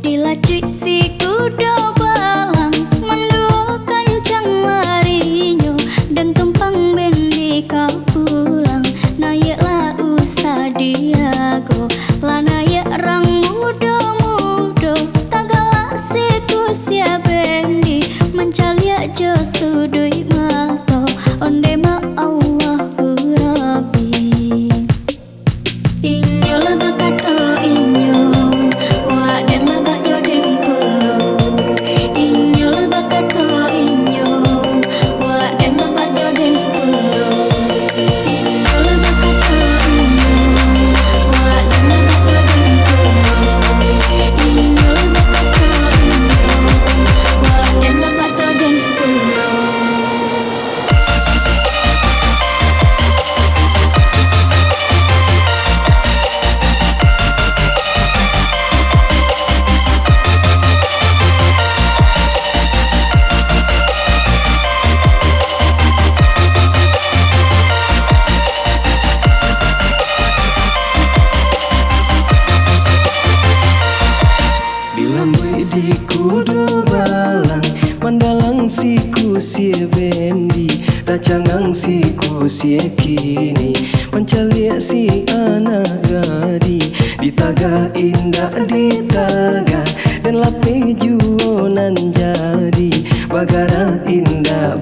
Dilacik si kuda balang mandua kancang larinya dan tumpang bendi kau pulang nayaklah usah diago lah nayak rang muda-muda tagala si kusia bendi mencalia jo sudui mato onde ma Allahu Rabbi inyo lah bakato inyo waden lah bak joden pulo inyo lah bakato inyo waden lah bak joden pulo inyo lah bakato inyo waden lah bak joden pulo inyo lah bakato inyo waden lah bak joden pulo. Dilambui di kudu balang mandalang si kusia bendi tacangang si kusia kini mencaliak si anak gadi ditaga indah ditaga dan lape juonan jadi bagara indah